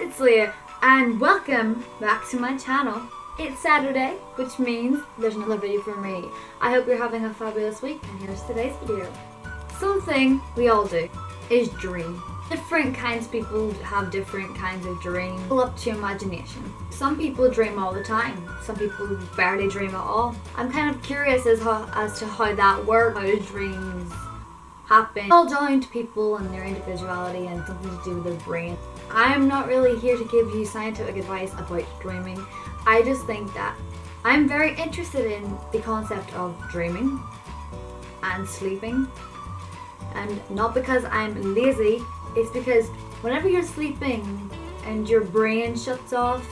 it's Leah and welcome back to my channel. It's Saturday, which means there's another video for me. I hope you're having a fabulous week and here's today's video. Something we all do is dream. Different kinds of people have different kinds of dreams. All up to imagination. Some people dream all the time. Some people barely dream at all. I'm kind of curious as to how that works. How do dreams happen? It's all down to people and their individuality and something to do with their brain. I am not really here to give you scientific advice about dreaming. I just think that I'm very interested in the concept of dreaming and sleeping. And not because I'm lazy, it's because whenever you're sleeping and your brain shuts off,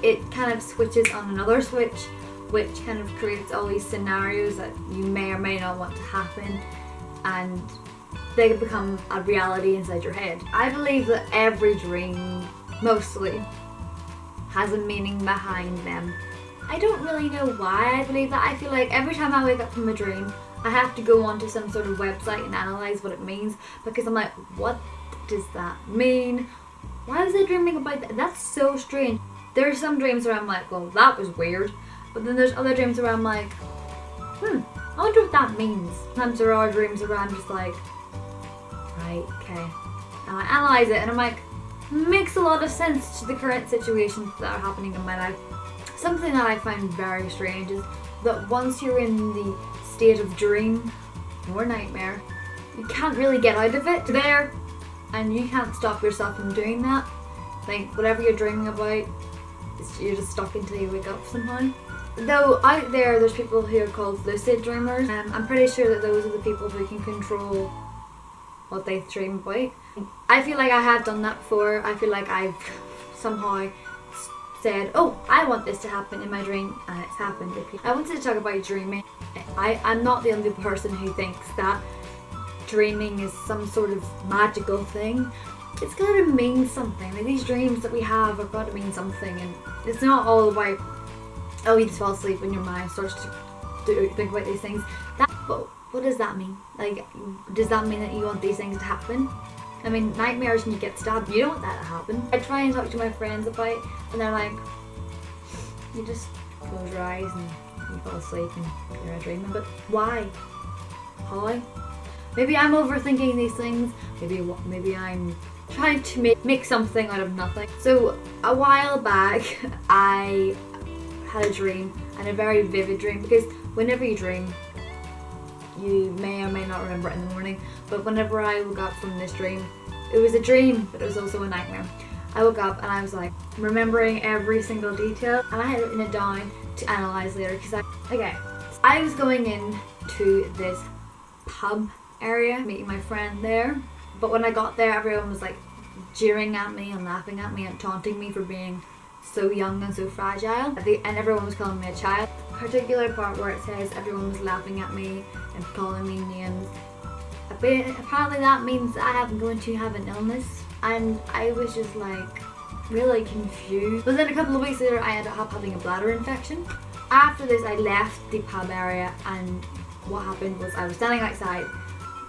it kind of switches on another switch, which kind of creates all these scenarios that you may or may not want to happen, and they become a reality inside your head. I believe that every dream, mostly, has a meaning behind them. I don't really know why I believe that. I feel like every time I wake up from a dream, I have to go onto some sort of website and analyze what it means, because I'm like, what does that mean? Why was I dreaming about that? That's so strange. There are some dreams where I'm like, well, that was weird. But then there's other dreams where I'm like, I wonder what that means. Sometimes there are dreams where I'm just like, right, okay. And I analyze it and I'm like, makes a lot of sense to the current situations that are happening in my life. Something that I find very strange is that once you're in the state of dream or nightmare, you can't really get out of it. You're there and you can't stop yourself from doing that. Like whatever you're dreaming about, you're just stuck until you wake up somehow. Though out there's people who are called lucid dreamers. I'm pretty sure that those are the people who can control what they dream about. I feel like I have done that before. I feel like I've somehow said, oh, I want this to happen in my dream, and it's happened. I wanted to talk about dreaming. I'm not the only person who thinks that dreaming is some sort of magical thing. It's got to mean something. Like these dreams that we have got to mean something, and it's not all about, oh, you just fall asleep and your mind starts to think about these things. But what does that mean? Like, does that mean that you want these things to happen? I mean, nightmares when you get stabbed, you don't want that to happen. I try and talk to my friends about it, and they're like, you just close your eyes and you fall asleep and you're dreaming. But why? How? Maybe I'm overthinking these things. Maybe I'm trying to make something out of nothing. So a while back, I had a dream, and a very vivid dream, because whenever you dream, you may or may not remember it in the morning, but whenever I woke up from this dream, it was a dream, but it was also a nightmare. I woke up and I was like remembering every single detail, and I had written it down to analyze later, because I was going in to this pub area, meeting my friend there, but when I got there, everyone was like jeering at me and laughing at me and taunting me for being so young and so fragile, and everyone was calling me a child. Particular part where it says everyone was laughing at me and calling me names. Apparently that means I am going to have an illness, and I was just like really confused. But then a couple of weeks later, I ended up having a bladder infection. After this, I left the pub area, and what happened was I was standing outside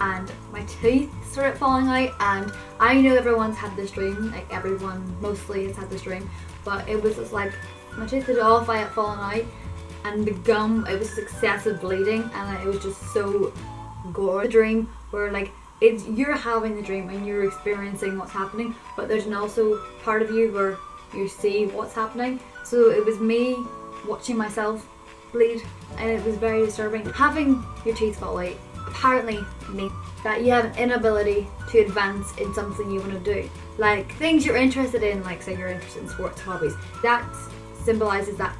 and my teeth started falling out, and I know everyone's had this dream, like everyone mostly has had this dream, but it was just like my teeth had all fallen out, and the gum, it was excessive bleeding, and it was just so gore. The dream where like you're having the dream and you're experiencing what's happening, but there's an also part of you where you see what's happening. So it was me watching myself bleed, and it was very disturbing. Having your teeth fall out apparently means that you have an inability to advance in something you want to do, like things you're interested in, like say you're interested in sports hobbies. That symbolizes that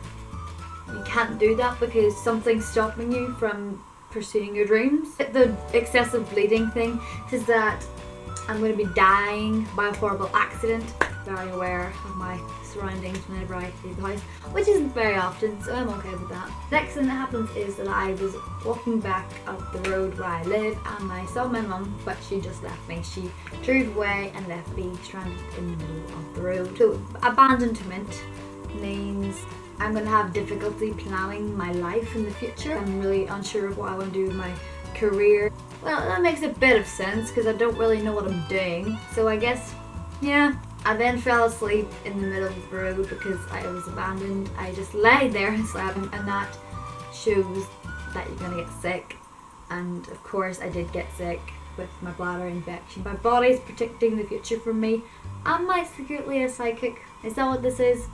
you can't do that because something's stopping you from pursuing your dreams. The excessive bleeding thing is that I'm going to be dying by a horrible accident. Very aware of my surroundings whenever I leave the house, which isn't very often, so I'm okay with that. Next thing that happens is that I was walking back up the road where I live, and I saw my mum, but she just left me. She drove away and left me stranded in the middle of the road. So abandonment means I'm going to have difficulty planning my life in the future. I'm really unsure of what I want to do with my career. Well, that makes a bit of sense because I don't really know what I'm doing. So I guess, yeah, I then fell asleep in the middle of the road because I was abandoned. I just lay there and slept, and that shows that you're gonna get sick. And of course I did get sick with my bladder infection. My body's predicting the future for me. Am I secretly a psychic? Is that what this is?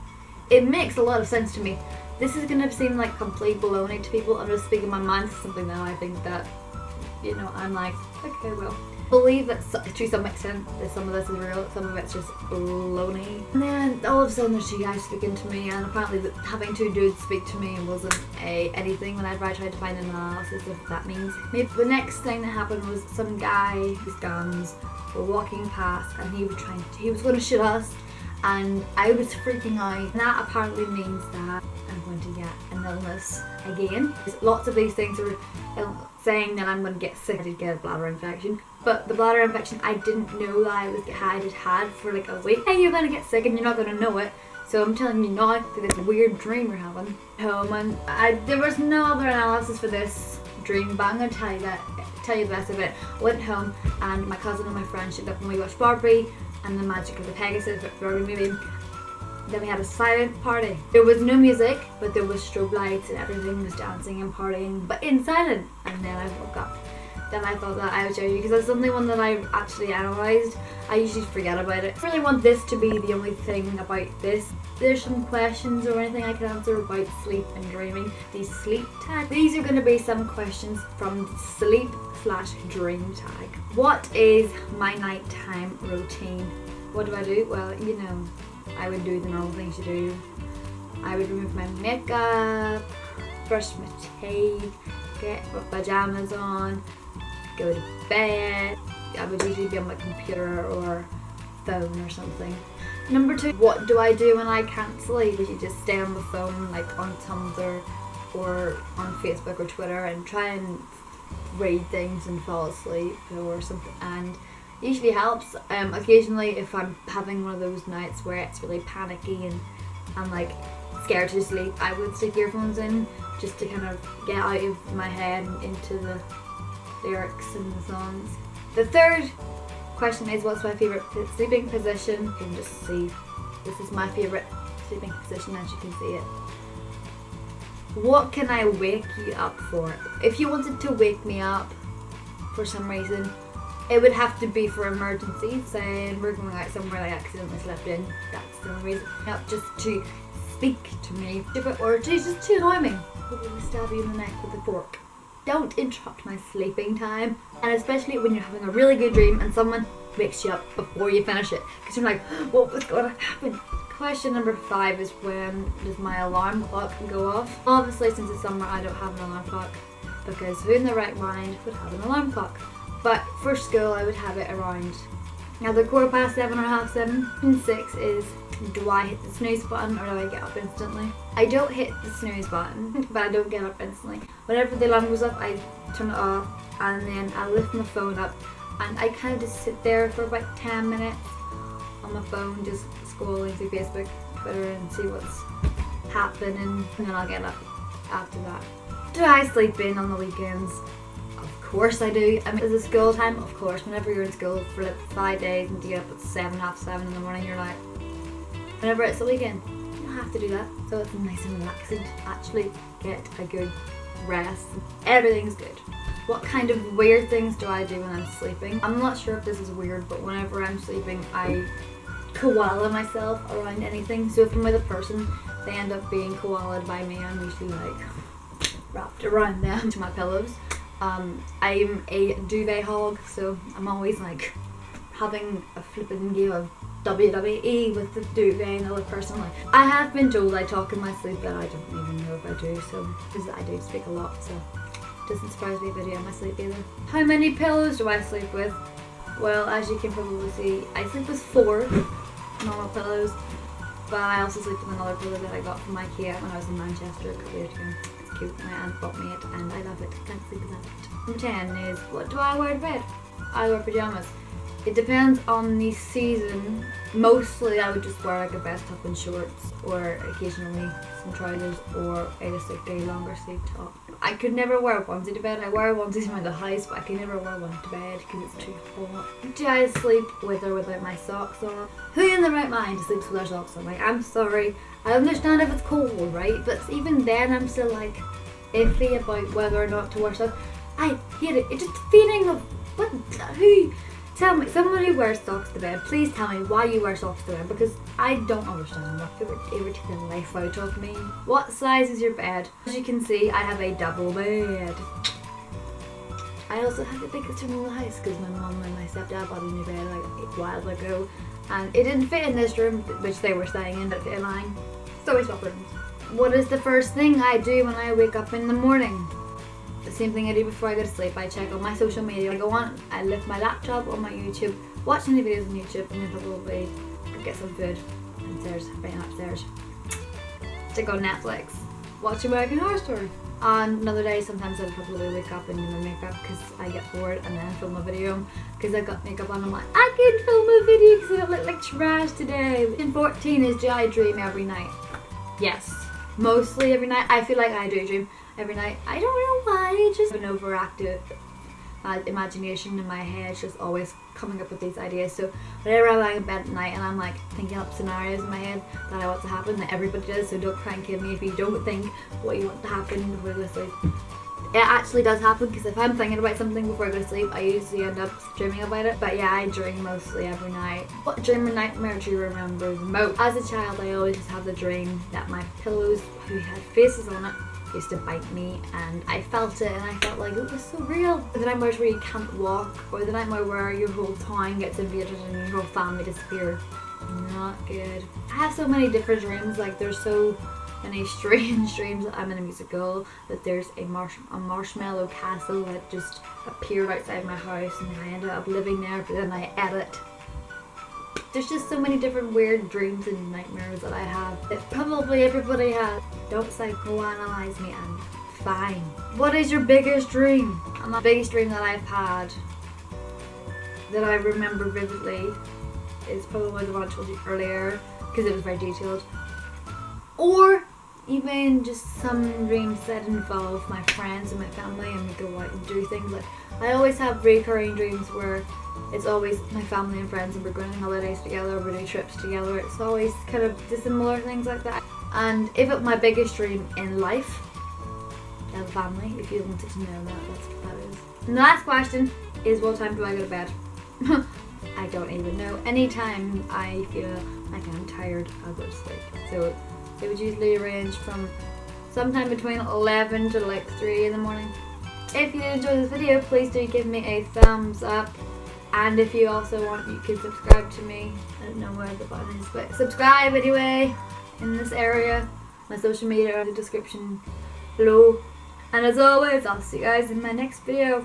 It makes a lot of sense to me. This is gonna seem like complete baloney to people. I'm just speaking my mind to something that I think that, you know, I'm like, okay, well. Believe that to some extent that some of this is real, some of it's just baloney. And then all of a sudden there's two guys speaking to me, and apparently having two dudes speak to me wasn't anything whenever I tried to find an analysis of what that means. Maybe the next thing that happened was some guy whose guns were walking past, and he was going to shoot us, and I was freaking out. And that apparently means that I'm going to get an illness again. Lots of these things are saying that I'm going to get sick. I did get a bladder infection, but the bladder infection I didn't know that I had for like a week. Hey, you're going to get sick and you're not going to know it. So I'm telling you now through this weird dream we're having home, and there was no other analysis for this dream, but I'm going to tell you the rest of it. I went home and my cousin and my friend showed up and we watched Barbie and the Magic of the Pegasus, Barbie movie. Then we had a silent party. There was no music, but there was strobe lights and everything was dancing and partying, but in silent. And then I woke up. Then I thought that I would show you because that's the only one that I actually analysed. I usually forget about it. I really want this to be the only thing about this. There's some questions or anything I can answer about sleep and dreaming. These sleep tags. These are going to be some questions from the sleep/dream tag. What is my nighttime routine? What do I do? Well, you know, I would do the normal things you do. I would remove my makeup, brush my teeth, get my pajamas on, go to bed. I would usually be on my computer or phone or something. Number 2, what do I do when I can't sleep? You just stay on the phone, like on Tumblr or on Facebook or Twitter, and try and read things and fall asleep or something. And it usually helps. Occasionally, if I'm having one of those nights where it's really panicky and I'm like scared to sleep, I would stick earphones in just to kind of get out of my head and into the lyrics and the songs. The third question is, what's my favourite sleeping position? You can just see this is my favourite sleeping position, as you can see it. What can I wake you up for? If you wanted to wake me up for some reason, it would have to be for emergencies, saying we're going out somewhere I accidentally slept in. That's the only reason. Not just to speak to me, or just to annoy me. Probably stab you in the neck with a fork. Don't interrupt my sleeping time, and especially when you're having a really good dream and someone wakes you up before you finish it, because you're like, what was going to happen? Question number 5 is, when does my alarm clock go off? Obviously, since it's summer, I don't have an alarm clock, because who in their right mind would have an alarm clock? But for school, I would have it around either 7:15 or 7:30. And 6 is, do I hit the snooze button or do I get up instantly? I don't hit the snooze button, but I don't get up instantly. Whenever the alarm goes up, I turn it off, and then I lift my phone up, and I kind of just sit there for about 10 minutes on my phone, just scrolling through Facebook, Twitter, and see what's happening, and then I'll get up after that. Do I sleep in on the weekends? Of course I do. I mean, is it school time? Of course. Whenever you're in school for like 5 days and you get up at 7:30 in the morning, you're like, whenever it's the weekend, you don't have to do that. So it's nice and relaxing to actually get a good rest. Everything's good. What kind of weird things do I do when I'm sleeping? I'm not sure if this is weird, but whenever I'm sleeping, I koala myself around anything. So if I'm with a person, they end up being koala'd by me. I'm usually like wrapped around them to my pillows. I'm a duvet hog, so I'm always like having a flipping game of WWE with the duvet and the other person. Like, I have been told I talk in my sleep, but I don't even know if I do. So, because I do speak a lot, so it doesn't surprise me if I do in my sleep either. How many pillows do I sleep with? Well, as you can probably see, I sleep with 4 normal pillows, but I also sleep with another pillow that I got from IKEA when I was in Manchester a couple years ago. Cute. My aunt bought me it and I love it. Can't sleep without it. Number 10 is, what do I wear to bed? I wear pajamas. It depends on the season. Mostly I would just wear like a vest top and shorts, or occasionally some trousers, or just like a longer sleeve top. I could never wear a onesie to bed. I wear onesies around the house, but I can never wear one to bed because it's too hot. Do I sleep with or without my socks on? Who in their right mind sleeps with their socks on? Like, I'm sorry. I understand if it's cold, right? But even then, I'm still like iffy about whether or not to wear socks. I hate it. It's just a feeling of what? Who? Tell me, someone who wears socks to bed, please tell me why you wear socks to bed, because I don't understand that. It would irritate the life out of me. What size is your bed? As you can see, I have a double bed. I also have the biggest room in the house because my mum and my stepdad bought a new bed like a while ago, and it didn't fit in this room, which they were staying in, but it fit in mine. So we swapped rooms. What is the first thing I do when I wake up in the morning? The same thing I do before I go to sleep. I check all my social media. I go on, I lift my laptop on my YouTube, watch any videos on YouTube, and then probably get some food downstairs, right upstairs. Check on Netflix, watch American Horror Story. On another day, sometimes I'll probably wake up and do my makeup because I get bored, and then film a video because I've got makeup on. I'm like, I can film a video because I don't look like trash today. And 14 is, do I dream every night? Yes, mostly every night. I feel like I do dream every night. I don't know why, I just have an overactive imagination in my head, just always coming up with these ideas. So whenever I'm lying in bed at night and I'm like thinking up scenarios in my head that I want to happen, that everybody does, so don't crank at me if you don't think what you want to happen before you go to sleep. It actually does happen, because if I'm thinking about something before I go to sleep, I usually end up dreaming about it. But yeah, I dream mostly every night. What dream or nightmare do you remember the most? As a child, I always just have the dream that my pillows, who had faces on it, used to bite me, and I felt it, and I felt like it was so real. The nightmares where you can't walk, or the nightmare where your whole town gets invaded and your whole family disappears. Not good. I have so many different dreams. Like, there's so many strange dreams that I'm in a musical, that there's a marshmallow castle that just appeared outside my house, and I ended up living there, but then I edit. There's just so many different weird dreams and nightmares that I have that probably everybody has. Don't psychoanalyze me, I'm fine. What is your biggest dream? And the biggest dream that I've had, that I remember vividly, is probably the one I told you earlier, because it was very detailed. Or even just some dreams that involve my friends and my family, and we go out and do things. Like, I always have recurring dreams where it's always my family and friends, and we're going on holidays together, or we're doing trips together. It's always kind of dissimilar things like that. And if it's my biggest dream in life, I have a family. If you wanted to know that, that's what that is. And the last question is, what time do I go to bed? I don't even know. Anytime I feel like I'm tired, I'll go to sleep. So it would usually range from sometime between 11 to like 3 in the morning. If you enjoyed this video, please do give me a thumbs up. And if you also want, you can subscribe to me. I don't know where the button is, but subscribe anyway in this area. My social media are in the description below. And as always, I'll see you guys in my next video.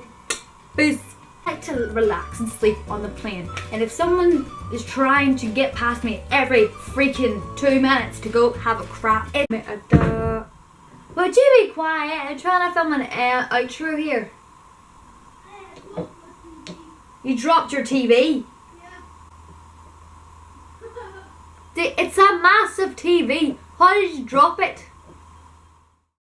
Peace. I like to relax and sleep on the plane. And if someone is trying to get past me every freaking 2 minutes to go have a crap, would you be quiet? I'm trying to film an outro here. You dropped your TV. Yeah. It's a massive TV. How did you drop it?